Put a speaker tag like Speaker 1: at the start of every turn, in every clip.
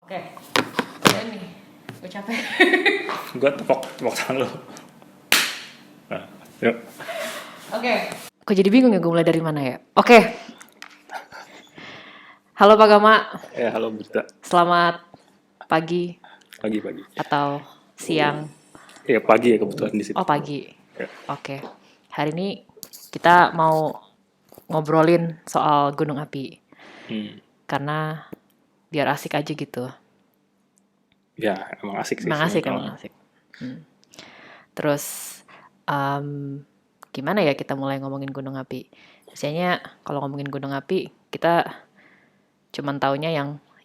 Speaker 1: Oke, udah nih, gue capek.
Speaker 2: Gue tepok tangan lo. Nah, yuk.
Speaker 1: Oke. Kok jadi bingung ya gue mulai dari mana ya? Oke. Halo Pak Gama,
Speaker 2: Ya, halo Berta.
Speaker 1: selamat pagi
Speaker 2: Pagi.
Speaker 1: atau siang.
Speaker 2: Ya, pagi ya kebetulan di situ.
Speaker 1: Oh pagi.
Speaker 2: Ya.
Speaker 1: Oke. Hari ini kita mau ngobrolin soal gunung api. Karena biar asik aja gitu.
Speaker 2: Ya, emang asik sih.
Speaker 1: Emang asik. Terus gimana ya kita mulai ngomongin gunung api? Biasanya kalau ngomongin gunung api kita cuman taunya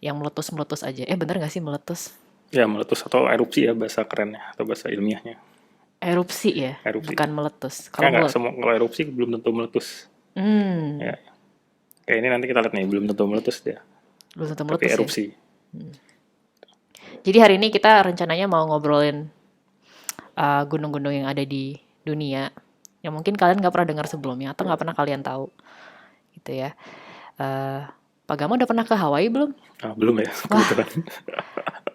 Speaker 1: yang meletus aja. Bener nggak sih meletus?
Speaker 2: Ya, meletus atau erupsi ya bahasa kerennya atau bahasa ilmiahnya.
Speaker 1: Erupsi ya,
Speaker 2: Erupsi.
Speaker 1: bukan meletus.
Speaker 2: Kalau erupsi belum tentu meletus. Ya. Kayak ini nanti kita lihat nih, belum tentu meletus dia.
Speaker 1: Belum tentu
Speaker 2: Tapi
Speaker 1: meletus
Speaker 2: erupsi.
Speaker 1: ya. Jadi hari ini kita rencananya mau ngobrolin gunung-gunung yang ada di dunia yang mungkin kalian nggak pernah dengar sebelumnya atau nggak pernah kalian tahu, gitu ya. Pak Gama udah pernah ke Hawaii belum?
Speaker 2: Belum ya, kebetulan.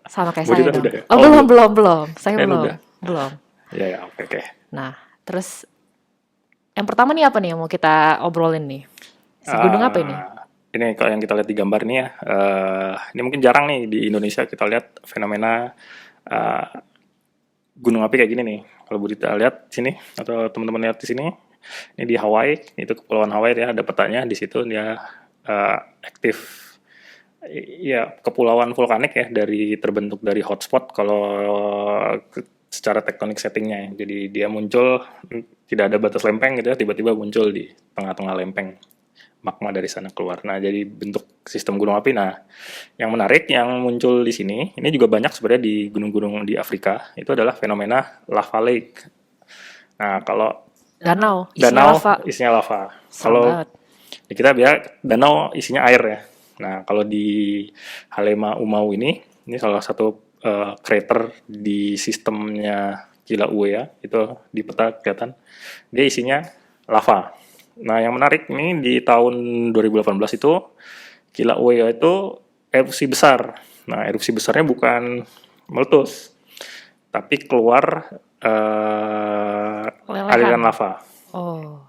Speaker 1: Sama kayak
Speaker 2: Mau
Speaker 1: saya
Speaker 2: juga
Speaker 1: dong.
Speaker 2: udah ya?
Speaker 1: Oh, belum. Saya belum.
Speaker 2: Ya, oke.
Speaker 1: Nah, terus yang pertama nih apa nih yang mau kita obrolin nih? Gunung apa ini?
Speaker 2: Ini kalau yang kita lihat di gambar ini ya, ini mungkin jarang nih di Indonesia kita lihat fenomena gunung api kayak gini nih. Kalau Bu Dita lihat sini atau teman-teman lihat di sini, ini di Hawaii, itu kepulauan Hawaii ya, ada petanya di situ dia aktif. Ya, kepulauan vulkanik ya, terbentuk dari hotspot kalau secara tektonik settingnya. Jadi dia muncul tidak ada batas lempeng gitu ya, tiba-tiba muncul di tengah-tengah lempeng. Magma dari sana keluar. Nah, jadi bentuk sistem gunung api. Nah, yang menarik yang muncul di sini, ini juga banyak sebenarnya di gunung-gunung di Afrika, itu adalah fenomena lava lake. Nah, kalau
Speaker 1: Danau
Speaker 2: isinya lava. Kalau di kita biar danau isinya air ya. Nah, kalau di Halema Umau ini salah satu krater di sistemnya Kilauea, itu di peta kelihatan, dia isinya lava. Nah, yang menarik nih di tahun 2018 itu Kilauea itu erupsi besar. Nah, erupsi besarnya bukan meletus, tapi keluar aliran lava.
Speaker 1: Oh.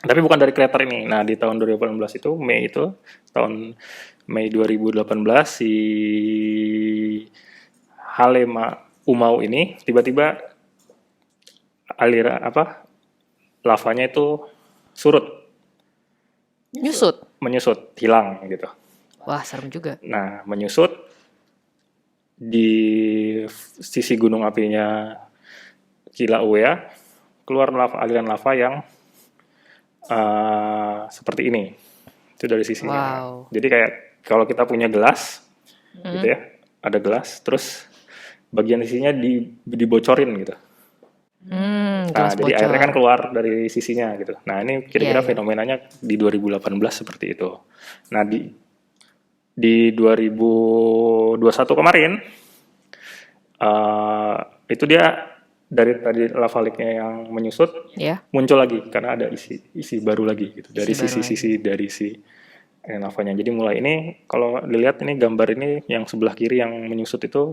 Speaker 2: Tapi bukan dari krater ini. Nah, di tahun 2018 itu Mei 2018 si Halema Umau ini tiba-tiba aliran lavanya itu surut. Menyusut, hilang gitu.
Speaker 1: Wah, serem juga.
Speaker 2: Nah, menyusut di sisi gunung apinya Kilauea, keluar aliran lava yang seperti ini. Itu dari sisinya.
Speaker 1: Wow.
Speaker 2: Jadi kayak kalau kita punya gelas, gitu ya, ada gelas, terus bagian sisinya dibocorin gitu. Nah, jadi airnya kan keluar dari sisinya gitu. Nah, ini kira-kira fenomenanya di 2018 seperti itu. Nah, di 2021 kemarin, itu dia dari tadi lava lake-nya yang menyusut, muncul lagi karena ada isi baru lagi gitu dari sisi dari si lavanya. Jadi mulai ini kalau dilihat ini gambar ini yang sebelah kiri yang menyusut itu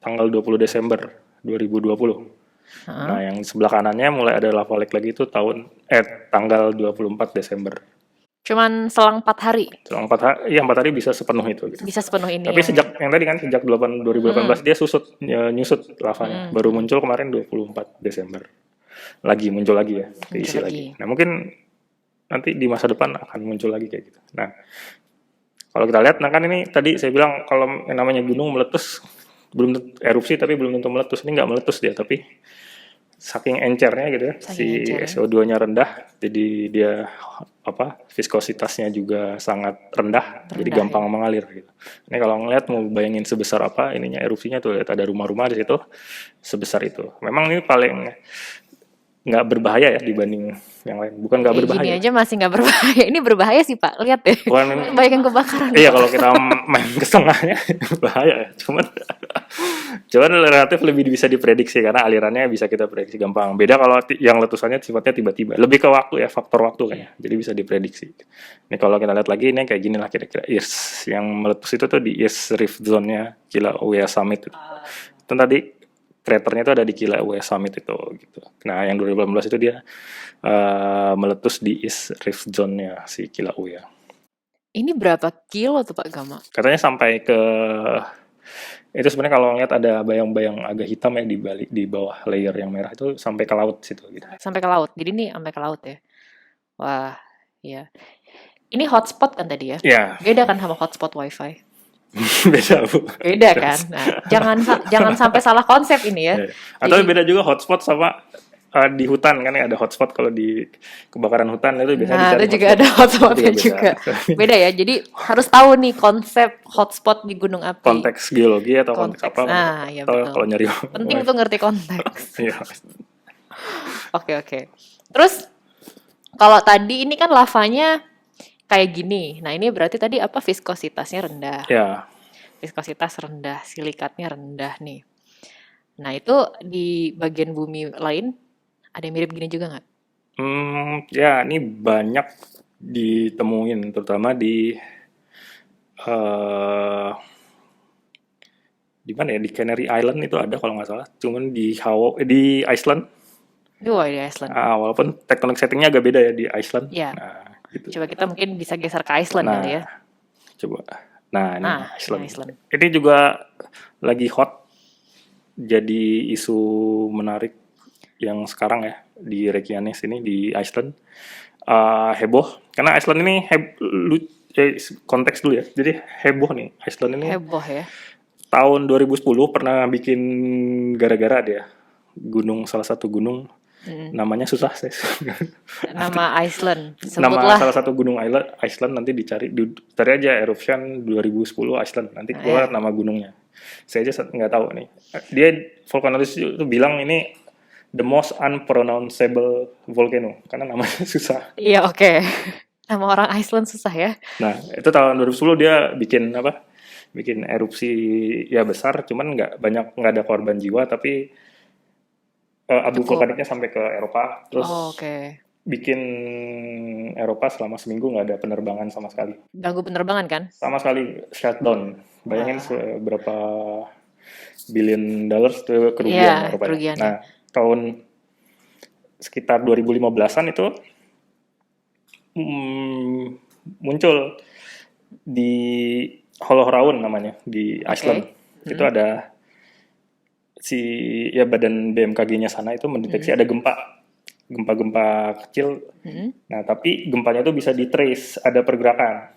Speaker 2: tanggal 20 Desember 2020. Nah, yang sebelah kanannya mulai ada lava lake lagi itu tanggal 24 Desember.
Speaker 1: Cuman selang 4 hari.
Speaker 2: Selang 4 hari, ya 4 hari bisa sepenuh itu. Gitu.
Speaker 1: Bisa sepenuh ini.
Speaker 2: Tapi sejak 2018 dia nyusut lavanya. Baru muncul kemarin 24 Desember. Muncul lagi ya, keisi lagi. Nah, mungkin nanti di masa depan akan muncul lagi kayak gitu. Nah, kalau kita lihat, nah kan ini tadi saya bilang kalau yang namanya gunung meletus, belum erupsi tapi belum tentu meletus. Ini nggak meletus dia, tapi saking encernya gitu ya, SO2-nya rendah, jadi dia viskositasnya juga sangat rendah jadi gampang mengalir gitu. Ini kalau ngeliat mau bayangin sebesar apa ininya erupsinya tuh, lihat ada rumah-rumah di situ sebesar itu. Memang ini paling nggak berbahaya ya dibanding yang lain. Bukan nggak berbahaya.
Speaker 1: Gini aja masih nggak berbahaya. Ini berbahaya sih Pak. Lihat deh. Banyak yang kebakaran.
Speaker 2: Iya, kalau kita main ke tengahnya bahaya ya. Cuman Cuman relatif lebih bisa diprediksi karena alirannya bisa kita prediksi gampang. Beda kalau yang letusannya sifatnya tiba-tiba. Lebih ke waktu ya, faktor waktu kan ya. Jadi bisa diprediksi. Ini kalau kita lihat lagi ini kayak gini lah kira-kira. East yang meletus itu tuh di East Rift Zone-nya Kilauea Summit itu. Itu tadi kraternya itu ada di Kilauea Summit itu gitu. Nah, yang 2018 itu dia meletus di East Rift Zone-nya si Kilauea.
Speaker 1: Ini berapa kilo tuh Pak Gama?
Speaker 2: Katanya sampai ke itu sebenarnya kalau ngeliat ada bayang-bayang agak hitam ya di bawah layer yang merah itu sampai ke laut situ gitu.
Speaker 1: Sampai ke laut. Jadi ini sampai ke laut ya. Wah, iya. Ini hotspot kan tadi ya?
Speaker 2: Ya,
Speaker 1: Beda kan sama hotspot wifi?
Speaker 2: beda Bu.
Speaker 1: Beda kan? Nah, jangan sampai salah konsep ini ya.
Speaker 2: Ya. Atau
Speaker 1: Jadi-
Speaker 2: beda juga hotspot sama di hutan kan ya ada hotspot kalau di kebakaran hutan itu biasanya
Speaker 1: Nah,
Speaker 2: dicari
Speaker 1: itu juga ada hotspotnya
Speaker 2: Itu
Speaker 1: juga.
Speaker 2: beda.
Speaker 1: Beda ya. Jadi harus tahu nih konsep hotspot di gunung api.
Speaker 2: Konteks geologi atau konteks
Speaker 1: Konteks.
Speaker 2: apa?
Speaker 1: Nah, ya
Speaker 2: atau
Speaker 1: betul.
Speaker 2: kalau nyari
Speaker 1: Penting tuh ngerti konteks.
Speaker 2: Iya.
Speaker 1: Oke. Terus kalau tadi ini kan lavanya kayak gini. Nah, ini berarti tadi apa viskositasnya rendah.
Speaker 2: Ya.
Speaker 1: Viskositas rendah, silikatnya rendah nih. Nah, itu di bagian bumi lain ada yang mirip gini juga nggak?
Speaker 2: Ya ini banyak ditemuin terutama di mana ya di Canary Island itu ada kalau nggak salah. Cuman di Iceland.
Speaker 1: Dua di Iceland.
Speaker 2: Walaupun tektonik settingnya agak beda ya di Iceland.
Speaker 1: Iya.
Speaker 2: Nah, gitu.
Speaker 1: Coba kita mungkin bisa geser ke Iceland
Speaker 2: Nah,
Speaker 1: kali ya.
Speaker 2: Coba. Nah, ini
Speaker 1: Nah,
Speaker 2: Iceland. Ini juga lagi hot. Jadi isu menarik yang sekarang ya di Reykjanes ini di Iceland. Heboh. Karena Iceland ini konteks dulu ya. Jadi heboh nih. Iceland ini
Speaker 1: Heboh ya.
Speaker 2: tahun 2010 pernah bikin gara-gara dia. Salah satu gunung. Namanya susah saya.
Speaker 1: Nama Iceland.
Speaker 2: Nama
Speaker 1: Sebutlah.
Speaker 2: salah satu gunung Iceland nanti cari aja eruption 2010 Iceland nanti keluar nama gunungnya. Saya aja nggak tahu nih. Dia vulkanologis itu bilang ini the most unpronounceable volcano karena namanya susah.
Speaker 1: Iya, oke. Nama orang Iceland susah ya.
Speaker 2: Nah, itu tahun 2010 dia bikin erupsi ya besar, cuman nggak ada korban jiwa tapi abu vulkaniknya sampai ke Eropa, terus bikin Eropa selama seminggu nggak ada penerbangan sama sekali.
Speaker 1: Ganggu penerbangan kan?
Speaker 2: Sama sekali shutdown. Bayangin berapa billion dollars itu kerugian Eropa. Nah, tahun sekitar 2015-an itu muncul di Holuhraun namanya di Iceland. Itu ada badan BMKG-nya sana itu mendeteksi ada gempa kecil. Nah, tapi gempanya itu bisa di-trace, ada pergerakan.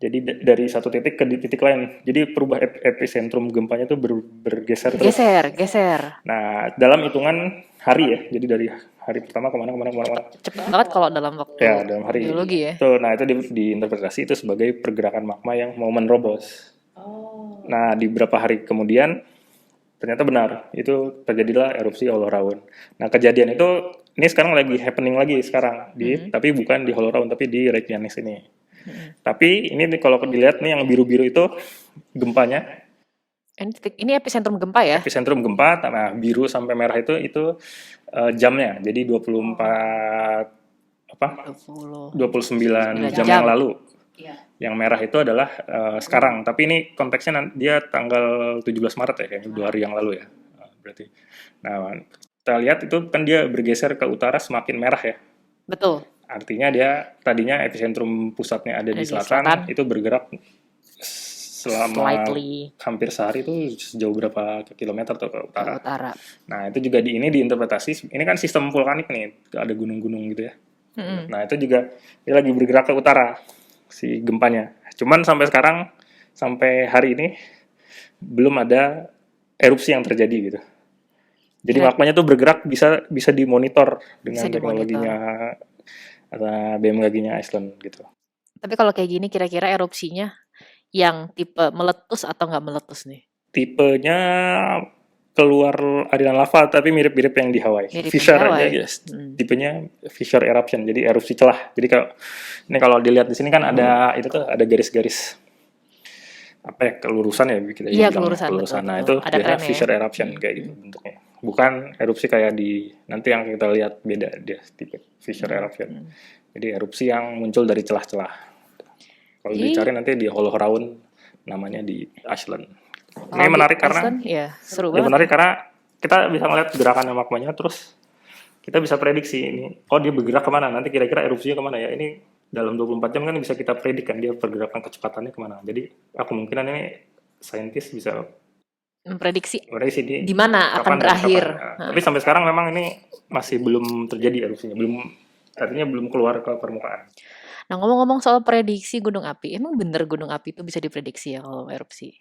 Speaker 2: Jadi dari satu titik ke titik lain. Jadi epicentrum gempanya itu bergeser terus.
Speaker 1: Geser.
Speaker 2: Nah, dalam hitungan hari ya. Jadi dari hari pertama kemana.
Speaker 1: Cepat banget kalau dalam waktu
Speaker 2: dalam hari.
Speaker 1: Geologi ya.
Speaker 2: Nah, itu diinterpretasi itu sebagai pergerakan magma yang mau menerobos. Nah, di beberapa hari kemudian ternyata benar, itu terjadilah erupsi Holuhraun. Nah, kejadian itu ini sekarang lagi happening lagi sekarang tapi bukan di Holuhraun tapi di Reykjanes ini. Tapi ini kalau dilihat nih yang biru-biru itu gempanya.
Speaker 1: Ini epicentrum gempa ya?
Speaker 2: Epicentrum gempa, nah biru sampai merah itu jamnya. Jadi 29 jam yang lalu. Yang merah itu adalah sekarang, tapi ini konteksnya dia tanggal 17 Maret ya, kayaknya 2 hari yang lalu ya. Berarti. Nah, kita lihat itu kan dia bergeser ke utara semakin merah ya.
Speaker 1: Betul.
Speaker 2: Artinya dia tadinya epicentrum pusatnya ada di selatan, itu bergerak selama hampir sehari itu sejauh berapa kilometer atau ke utara. Nah, itu juga ini diinterpretasi, ini kan sistem vulkanik nih, ada gunung-gunung gitu ya. Nah, itu juga dia lagi bergerak ke utara si gempanya. Cuman sampai hari ini belum ada erupsi yang terjadi gitu. Jadi magmanya tuh bergerak bisa dimonitor dengan teknologinya BMKG-nya Iceland gitu.
Speaker 1: Tapi kalau kayak gini kira-kira erupsinya yang tipe meletus atau nggak meletus nih?
Speaker 2: Tipenya keluar aliran lava tapi mirip-mirip yang di Hawaii. Fissure aja, yes. Tipenya fissure eruption, jadi erupsi celah. Jadi kalau dilihat di sini kan ada itu tuh ada garis-garis apa ya, kelurusan ya kita
Speaker 1: Iya,
Speaker 2: bilang
Speaker 1: kelurusan,
Speaker 2: kelurusan. Nah
Speaker 1: betul.
Speaker 2: itu
Speaker 1: Ada
Speaker 2: biasanya
Speaker 1: trennya ya.
Speaker 2: fissure eruption kayak gitu bentuknya. Bukan erupsi kayak di nanti yang kita lihat beda dia tipe fissure eruption. Jadi erupsi yang muncul dari celah-celah. Kalau
Speaker 1: Jadi,
Speaker 2: dicari nanti di Hollow Round namanya di Iceland. Ini
Speaker 1: kalau di
Speaker 2: menarik karena
Speaker 1: Iceland, ya seru
Speaker 2: ya
Speaker 1: banget.
Speaker 2: menarik karena kita bisa melihat gerakan magmanya, terus kita bisa prediksi ini. Oh dia bergerak kemana? Nanti kira-kira erupsinya kemana ya? Ini dalam 24 jam kan bisa kita predikan dia pergerakan kecepatannya kemana. Jadi kemungkinan ini saintis bisa
Speaker 1: Memprediksi
Speaker 2: prediksi
Speaker 1: di mana akan
Speaker 2: kapan dan
Speaker 1: berakhir.
Speaker 2: kapan. Nah, tapi sampai sekarang memang ini masih belum terjadi erupsinya, artinya belum keluar ke permukaan.
Speaker 1: Nah, ngomong-ngomong soal prediksi gunung api, emang bener gunung api itu bisa diprediksi ya kalau erupsi?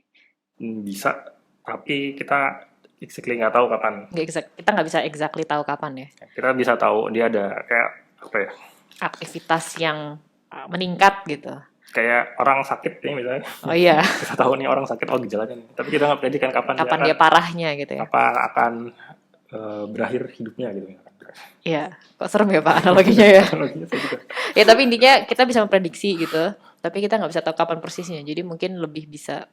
Speaker 2: Bisa, tapi kita exactly nggak tahu kapan.
Speaker 1: Kita nggak bisa exactly tahu kapan ya.
Speaker 2: Kita bisa tahu dia ada kayak apa ya?
Speaker 1: Aktivitas yang meningkat gitu.
Speaker 2: Kayak orang sakit nih misalnya.
Speaker 1: Oh iya.
Speaker 2: Kita tahu nih orang sakit, oh gejalanya nih. Tapi kita nggak predikan kapan
Speaker 1: Dia parahnya gitu ya.
Speaker 2: Kapan akan berakhir hidupnya gitu.
Speaker 1: Iya, kok serem ya Pak analoginya ya.
Speaker 2: Analoginya saya juga.
Speaker 1: Ya tapi intinya kita bisa memprediksi gitu. Tapi kita nggak bisa tahu kapan persisnya. Jadi mungkin lebih bisa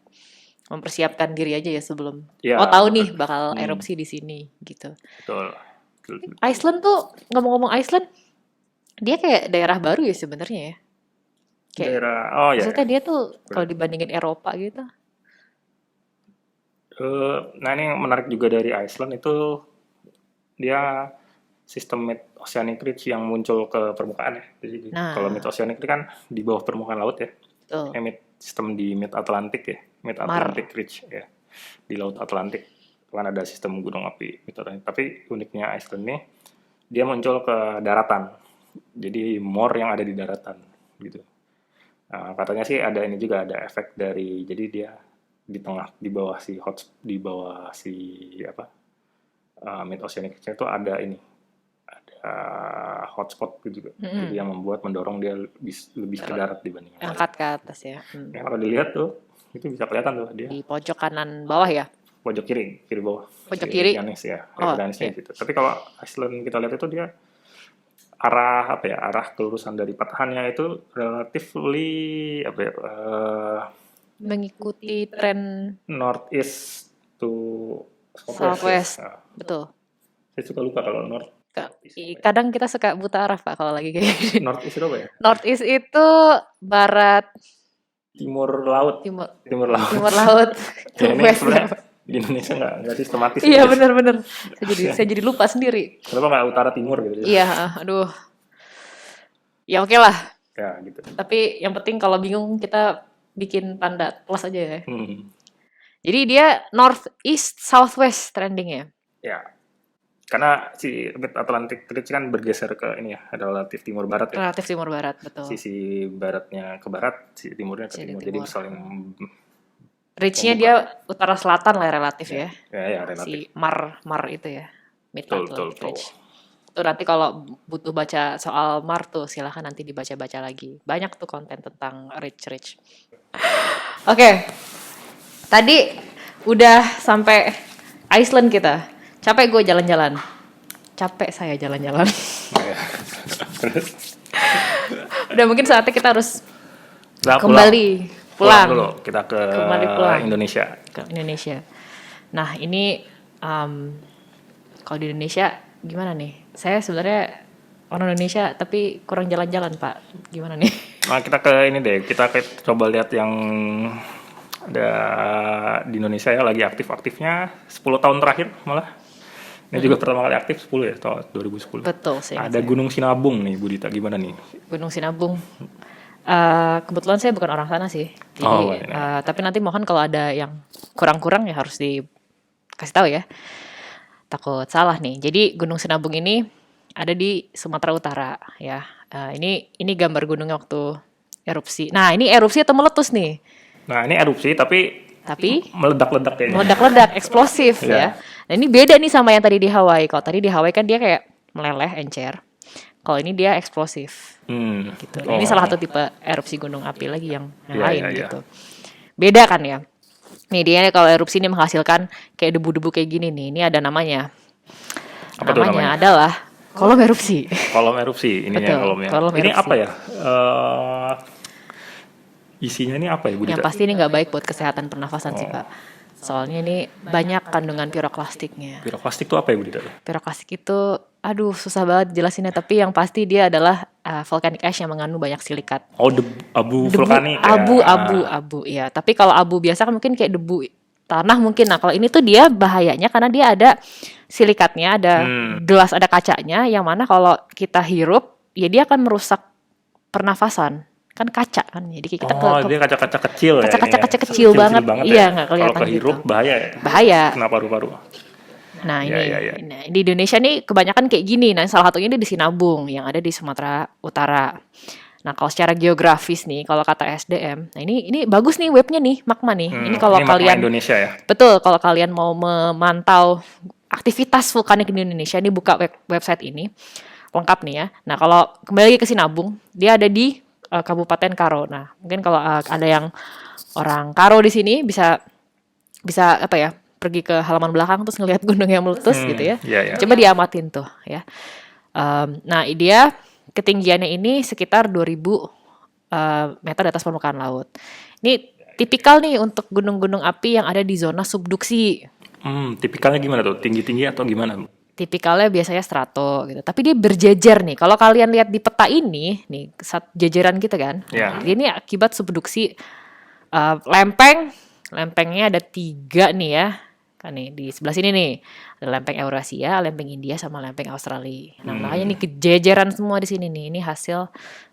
Speaker 1: mempersiapkan diri aja ya sebelum.
Speaker 2: Ya,
Speaker 1: Oh tahu nih bakal erupsi di sini gitu.
Speaker 2: Betul.
Speaker 1: Iceland tuh ngomong-ngomong Iceland, dia kayak daerah baru ya sebenarnya ya. Kayak,
Speaker 2: Daerah, oh ya.
Speaker 1: maksudnya dia tuh kalau dibandingin Eropa gitu.
Speaker 2: Nah ini yang menarik juga dari Iceland itu dia sistem mid oceanic ridge yang muncul ke permukaan ya. Jadi kalau mid oceanic ridge kan di bawah permukaan laut ya. Sistem di mid Atlantic ya, mid Atlantic ridge ya, di laut Atlantik kan ada sistem gunung api mid Atlantic. Tapi uniknya Iceland nih dia muncul ke daratan. Jadi more yang ada di daratan gitu. Nah, katanya sih ada ini juga, ada efek dari, jadi dia di tengah, di bawah si mid oceanic ridge itu ada ini, ada hotspot juga. Jadi yang mendorong dia lebih ke darat dibanding
Speaker 1: angkat ke atas ya.
Speaker 2: Ya, kalau dilihat tuh itu bisa kelihatan tuh dia
Speaker 1: di pojok kanan bawah ya,
Speaker 2: pojok kiri bawah,
Speaker 1: pojok kiri
Speaker 2: Yanis ya, Yanisnya gitu. Tapi kalau Iceland kita lihat itu dia arah kelurusan dari patahannya itu relatively
Speaker 1: mengikuti tren
Speaker 2: northeast to
Speaker 1: southwest.
Speaker 2: Ya.
Speaker 1: Betul.
Speaker 2: Saya suka lupa kalau north.
Speaker 1: Kadang kita suka buta arah Pak kalau lagi kayak gini.
Speaker 2: Northeast itu apa ya?
Speaker 1: Northeast itu barat,
Speaker 2: timur laut.
Speaker 1: Timur laut.
Speaker 2: Ya, ini sebenarnya di Indonesia nggak sistematis.
Speaker 1: Iya benar. Saya jadi lupa sendiri.
Speaker 2: Kenapa nggak utara timur gitu?
Speaker 1: Iya, aduh. Ya oke lah.
Speaker 2: Ya gitu.
Speaker 1: Tapi yang penting kalau bingung kita bikin tanda plus aja ya. Jadi dia north east southwest trendingnya.
Speaker 2: Ya. Karena si Atlantic Ridge kan bergeser ke ini ya, relatif timur barat ya.
Speaker 1: Relatif timur barat, betul.
Speaker 2: Sisi baratnya ke barat, sisi timurnya ke timur. Jadi saling
Speaker 1: Ridge-nya dia utara selatan lah relatif ya.
Speaker 2: Ya, relatif.
Speaker 1: Si Mar itu ya. Mid Atlantic
Speaker 2: Betul.
Speaker 1: Ridge. Tuh nanti kalau butuh baca soal Mar tuh silahkan nanti dibaca-baca lagi. Banyak tuh konten tentang Ridge. Oke. Tadi udah sampai Iceland kita. Capek gue jalan-jalan. Capek saya jalan-jalan. Udah mungkin saatnya kita harus kembali pulang
Speaker 2: dulu. Kita ke Indonesia.
Speaker 1: Nah ini kalau di Indonesia gimana nih? Saya sebenarnya orang Indonesia tapi kurang jalan-jalan Pak. Gimana nih?
Speaker 2: Nah kita ke ini deh. Kita coba lihat yang ada di Indonesia ya, lagi aktif-aktifnya 10 tahun terakhir malah. Ini juga pertama kali aktif 10 ya, tahun 2010.
Speaker 1: Betul sih.
Speaker 2: Ada Gunung Sinabung nih, Bu Dita, gimana nih?
Speaker 1: Gunung Sinabung. Kebetulan saya bukan orang sana sih. Jadi, tapi nanti mohon kalau ada yang kurang-kurang ya harus dikasih tahu ya. Takut salah nih. Jadi Gunung Sinabung ini ada di Sumatera Utara ya. Ini gambar gunungnya waktu erupsi. Nah, ini erupsi atau meletus nih?
Speaker 2: Nah, ini erupsi tapi meledak-ledak kayaknya.
Speaker 1: Meledak-ledak, eksplosif ya. Nah, ini beda nih sama yang tadi di Hawaii. Kalau tadi di Hawaii kan dia kayak meleleh, encer. Kalau ini dia eksplosif. Gitu. Ini salah satu tipe erupsi gunung api lagi yang lain gitu. Beda kan ya? Nih dia kalau erupsi ini menghasilkan kayak debu-debu kayak gini nih. Ini ada namanya. Namanya adalah kolom erupsi.
Speaker 2: Kolom erupsi ininya kolomnya. Ini apa ya? isinya ini apa ya Bu
Speaker 1: Yang
Speaker 2: Dita?
Speaker 1: pasti ini nggak baik buat kesehatan pernafasan sih Pak. Soalnya ini banyak kandungan piroklastiknya.
Speaker 2: Piroklastik itu apa ya Bu Dita?
Speaker 1: Piroklastik itu, aduh susah banget jelasinnya. Tapi yang pasti dia adalah volcanic ash yang mengandung banyak silikat.
Speaker 2: Oh, abu vulkanik ya.
Speaker 1: Abu, ya. Tapi kalau abu biasa kan mungkin kayak debu tanah mungkin. Nah kalau ini tuh dia bahayanya karena dia ada silikatnya, ada gelas, ada kacanya. Yang mana kalau kita hirup, ya dia akan merusak pernafasan. Kan kaca kan, jadi kita
Speaker 2: dia kaca-kaca kecil ya.
Speaker 1: Kaca-kaca kecil banget. Iya, nggak kelihatan.
Speaker 2: Kalau kehirup
Speaker 1: gitu.
Speaker 2: bahaya ya.
Speaker 1: Bahaya.
Speaker 2: Kena paru-paru.
Speaker 1: Nah ini
Speaker 2: Ya.
Speaker 1: Nah, di Indonesia nih kebanyakan kayak gini. Nah salah satunya di Sinabung yang ada di Sumatera Utara. Nah kalau secara geografis nih, kalau kata SDM, nah ini bagus nih webnya nih, Magma nih. Ini kalau kalian
Speaker 2: Indonesia ya.
Speaker 1: Betul, kalau kalian mau memantau aktivitas vulkanik di Indonesia, ini buka website ini lengkap nih ya. Nah kalau kembali lagi ke Sinabung, dia ada di Kabupaten Karo. Nah mungkin kalau ada yang orang Karo di sini bisa apa ya? Pergi ke halaman belakang terus ngelihat gunung yang meletus gitu ya. Coba diamatin tuh ya. Nah dia ketinggiannya ini sekitar 2000 meter di atas permukaan laut. Ini tipikal nih untuk gunung-gunung api yang ada di zona subduksi.
Speaker 2: Tipikalnya gimana tuh? Tinggi-tinggi atau gimana?
Speaker 1: Tipikalnya biasanya strato gitu. Tapi dia berjejer nih. Kalau kalian lihat di peta ini, nih jajaran gitu kan.
Speaker 2: Yeah.
Speaker 1: Ini akibat subduksi lempengnya ada 3 nih ya. Kan nih di sebelah sini nih ada lempeng Eurasia, lempeng India sama lempeng Australia. Nah makanya nih kejejeran semua di sini nih. Ini hasil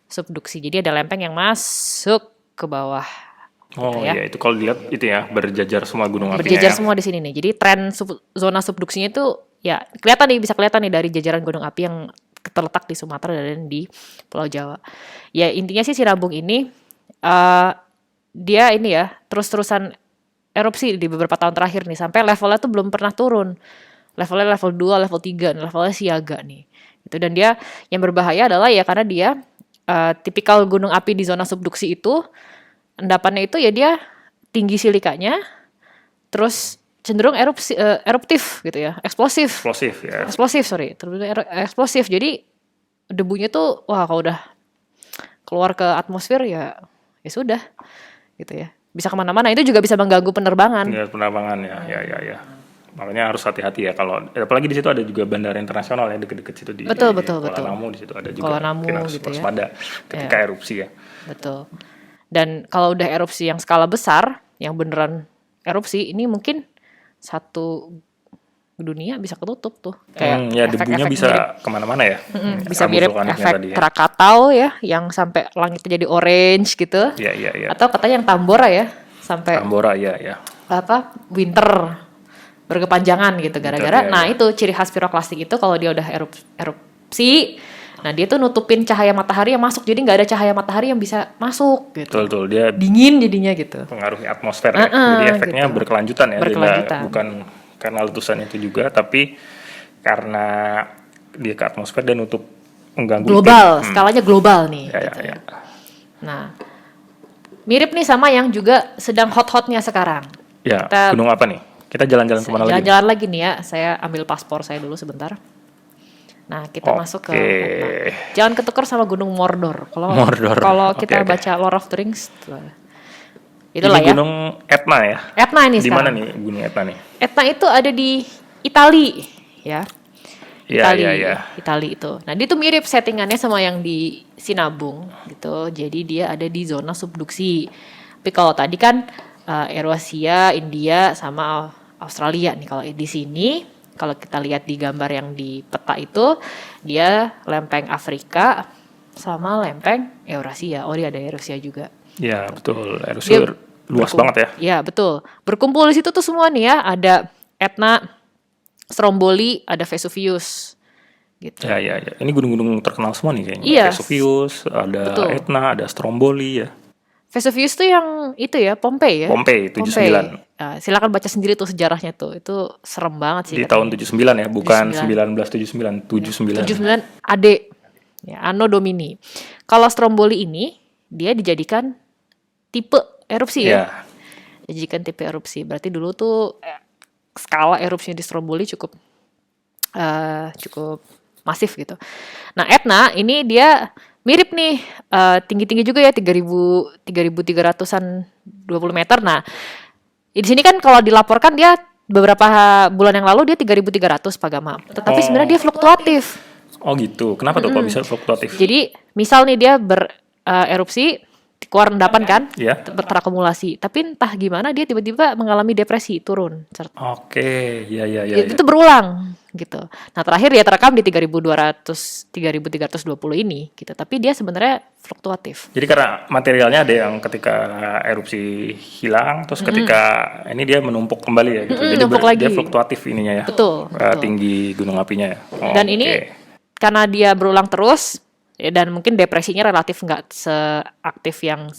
Speaker 1: subduksi. Jadi ada lempeng yang masuk ke bawah.
Speaker 2: Oh gitu ya. Iya itu kalau dilihat itu ya berjajar semua gunung apinya.
Speaker 1: Berjajar semua di sini nih. Jadi tren zona subduksinya itu ya bisa kelihatan nih dari jajaran gunung api yang terletak di Sumatera dan di Pulau Jawa. Ya intinya sih Sinabung ini dia ini ya terus-terusan erupsi di beberapa tahun terakhir nih sampai levelnya tuh belum pernah turun. Levelnya level 2, level 3, levelnya siaga nih. Itu dan dia yang berbahaya adalah ya karena dia tipikal gunung api di zona subduksi itu endapannya itu ya dia tinggi silikanya terus cenderung eruptif gitu ya, eksplosif. Eksplosif. Jadi debunya tuh wah kalau udah keluar ke atmosfer ya sudah gitu ya. Bisa kemana-mana, itu juga bisa mengganggu penerbangan.
Speaker 2: Ya, penerbangan ya. Makanya harus hati-hati ya kalau apalagi di situ ada juga bandara internasional ya deket-deket situ di
Speaker 1: betul.
Speaker 2: Kuala Namu di situ ada juga.
Speaker 1: Mungkin harus gitu
Speaker 2: waspada ketika erupsi ya.
Speaker 1: Betul. Dan kalau udah erupsi yang skala besar, yang beneran erupsi, ini mungkin satu dunia bisa ketutup tuh.
Speaker 2: Kayak debunya bisa mirip, kemana-mana ya.
Speaker 1: Bisa mirip efek Krakatau ya, yang sampai langitnya jadi orange gitu.
Speaker 2: Iya.
Speaker 1: Atau katanya yang Tambora ya, sampai
Speaker 2: Tambora ya.
Speaker 1: Winter berkepanjangan gitu gara-gara. Nah itu ciri khas piroklastik itu kalau dia udah erupsi. Nah dia tuh nutupin cahaya matahari yang masuk, jadi nggak ada cahaya matahari yang bisa masuk gitu.
Speaker 2: Betul, dia
Speaker 1: dingin jadinya gitu.
Speaker 2: Pengaruhi atmosfer ya. Jadi efeknya gitu. Berkelanjutan ya. Bukan karena letusan itu juga, tapi karena dia ke atmosfer dan nutup mengganggu.
Speaker 1: Global, skalanya global nih.
Speaker 2: Ya.
Speaker 1: Nah mirip nih sama yang juga sedang hot-hotnya sekarang.
Speaker 2: Ya. Gunung apa nih? Kita jalan-jalan kemana lagi?
Speaker 1: Jalan-jalan lagi nih ya. Saya ambil paspor saya dulu sebentar. Nah, kita masuk ke jangan ketukar sama Gunung Mordor. Kalau kita baca Lord of the Rings, itulah
Speaker 2: ini Gunung Etna ya.
Speaker 1: Etna ini
Speaker 2: di mana nih Gunung Etna nih?
Speaker 1: Etna itu ada di Itali, ya.
Speaker 2: Iya.
Speaker 1: Itali itu. Nah, dia tuh mirip settingannya sama yang di Sinabung gitu. Jadi dia ada di zona subduksi. Tapi kalau tadi kan Eurasia, India sama Australia nih. Kalau di sini, kalau kita lihat di gambar yang di peta itu, dia lempeng Afrika sama lempeng Eurasia. Oh, dia ada Eurasia juga.
Speaker 2: Ya, betul. Eurasia luas banget ya.
Speaker 1: Iya, betul. Berkumpul di situ tuh semua nih ya. Ada Etna, Stromboli, ada Vesuvius. Gitu.
Speaker 2: Ya. Ini gunung-gunung terkenal semua nih kayaknya.
Speaker 1: Iya.
Speaker 2: Vesuvius, ada Etna, ada Stromboli ya.
Speaker 1: Vesuvius tuh yang itu ya, Pompei ya?
Speaker 2: Pompei, 79.
Speaker 1: Silakan baca sendiri tuh sejarahnya tuh. Itu serem banget sih.
Speaker 2: Di tahun 79 ya, bukan 1979, 79.
Speaker 1: 79 AD. Ya, Anno Domini. Kalau Stromboli ini, dia dijadikan tipe erupsi ya. Dijadikan tipe erupsi. Berarti dulu tuh skala erupsinya di Stromboli cukup masif gitu. Nah, Etna ini dia mirip nih, tinggi-tinggi juga ya 3.300-an 20 meter. Nah, di sini kan kalau dilaporkan dia beberapa bulan yang lalu dia 3.300 Pak Gama. Tetapi sebenarnya dia fluktuatif.
Speaker 2: Oh gitu. Kenapa tuh kok bisa fluktuatif?
Speaker 1: Jadi misal nih dia bererupsi keluar endapan kan,
Speaker 2: Iya.
Speaker 1: terakumulasi. Tapi entah gimana dia tiba-tiba mengalami depresi, turun.
Speaker 2: Oke, ya.
Speaker 1: Itu berulang gitu. Nah, terakhir dia terekam di 3.320 ini gitu. Tapi dia sebenarnya fluktuatif.
Speaker 2: Jadi karena materialnya ada yang ketika erupsi hilang, terus ketika ini dia menumpuk kembali ya gitu. Jadi
Speaker 1: numpuk lagi.
Speaker 2: dia fluktuatif ininya ya.
Speaker 1: Betul.
Speaker 2: Tinggi gunung apinya ya.
Speaker 1: Dan ini karena dia berulang terus ya, dan mungkin depresinya relatif nggak seaktif yang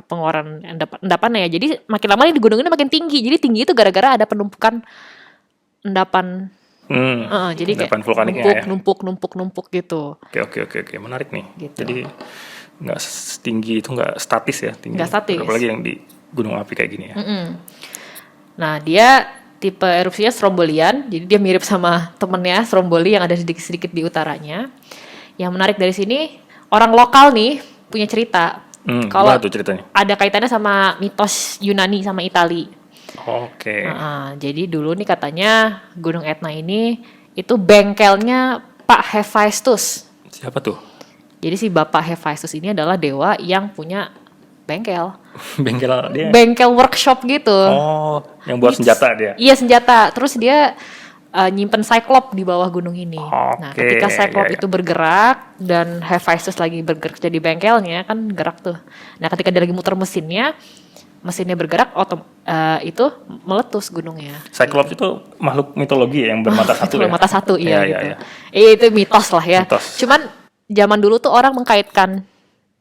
Speaker 1: pengeluaran endapannya ya. Jadi makin lama di gunung ini makin tinggi. Jadi tinggi itu gara-gara ada penumpukan endapan. Jadi
Speaker 2: endapan
Speaker 1: kayak
Speaker 2: vulkaniknya
Speaker 1: numpuk gitu.
Speaker 2: Oke, menarik nih.
Speaker 1: Gitu.
Speaker 2: Jadi nggak setinggi itu, nggak statis ya, tinggi.
Speaker 1: Nggak statis.
Speaker 2: Apalagi yang di gunung api kayak gini ya.
Speaker 1: Nah, dia tipe erupsinya strombolian, jadi dia mirip sama temennya Stromboli yang ada sedikit-sedikit di utaranya. Yang menarik dari sini, orang lokal nih punya cerita. Kalau
Speaker 2: Gimana tuh ceritanya?
Speaker 1: ada kaitannya sama mitos Yunani sama Itali.
Speaker 2: Oke.
Speaker 1: Jadi dulu nih katanya Gunung Etna ini itu bengkelnya Pak Hephaestus.
Speaker 2: Siapa tuh?
Speaker 1: Jadi si Bapak Hephaestus ini adalah dewa yang punya bengkel.
Speaker 2: Bengkel dia.
Speaker 1: Bengkel workshop gitu.
Speaker 2: Oh, yang buat senjata dia.
Speaker 1: Iya, senjata. Terus dia nyimpen Cyclops di bawah gunung ini. Nah, ketika Cyclops itu bergerak dan Hephaestus lagi bekerja di bengkelnya, kan gerak tuh. Nah, ketika dia lagi muter mesinnya bergerak, itu meletus gunungnya.
Speaker 2: Cyclops itu makhluk mitologi ya, yang bermata satu ya?
Speaker 1: Bermata satu, iya gitu.
Speaker 2: Iya.
Speaker 1: Itu mitos lah ya.
Speaker 2: Mitos.
Speaker 1: Cuman zaman dulu tuh orang mengkaitkan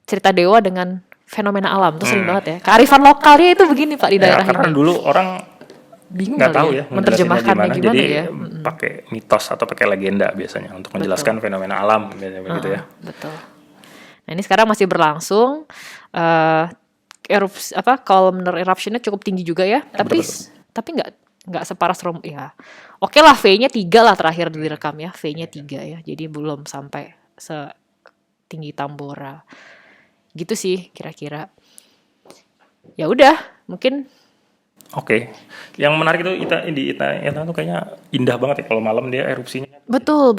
Speaker 1: cerita dewa dengan fenomena alam. Tuh sering banget ya. Kearifan lokalnya itu begini Pak di daerah
Speaker 2: karena
Speaker 1: ini.
Speaker 2: dulu orang
Speaker 1: bingung
Speaker 2: nggak tahu ya
Speaker 1: menerjemahkannya gimana
Speaker 2: jadi
Speaker 1: ya.
Speaker 2: pakai mitos atau pakai legenda biasanya untuk menjelaskan fenomena alam begitu ya.
Speaker 1: Betul. Nah, ini sekarang masih berlangsung. Columnar eruption-nya cukup tinggi juga ya. Tapi nggak separah ya. Oke lah, V-nya 3 lah terakhir direkam ya. V-nya 3 ya. Jadi belum sampai setinggi Tambora. Gitu sih kira-kira. Ya udah, mungkin.
Speaker 2: Oke. Yang menarik itu Etna tuh kayaknya indah banget ya kalau malam dia erupsinya.
Speaker 1: Betul.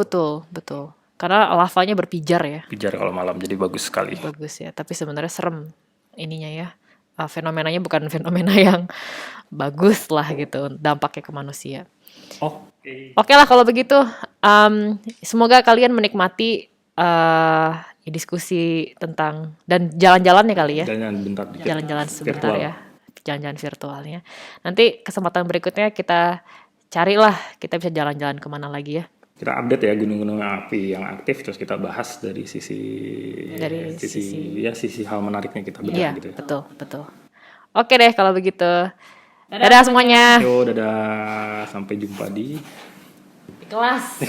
Speaker 1: Karena lavanya berpijar ya.
Speaker 2: Pijar kalau malam, jadi bagus sekali.
Speaker 1: Bagus ya, tapi sebenarnya serem ininya ya. Fenomenanya bukan fenomena yang bagus lah gitu, dampaknya ke manusia. Oke lah kalau begitu. Semoga kalian menikmati diskusi tentang dan jalan-jalannya kali ya. Jalan-jalan sebentar virtual. Ya. Jalan-jalan virtualnya. Nanti kesempatan berikutnya kita carilah, kita bisa jalan-jalan kemana lagi ya.
Speaker 2: Kita update ya gunung-gunung api yang aktif, terus kita bahas dari sisi hal menariknya kita bedah gitu ya.
Speaker 1: Betul. Oke deh kalau begitu. Dadah semuanya.
Speaker 2: Dadah. Sampai jumpa di
Speaker 1: kelas.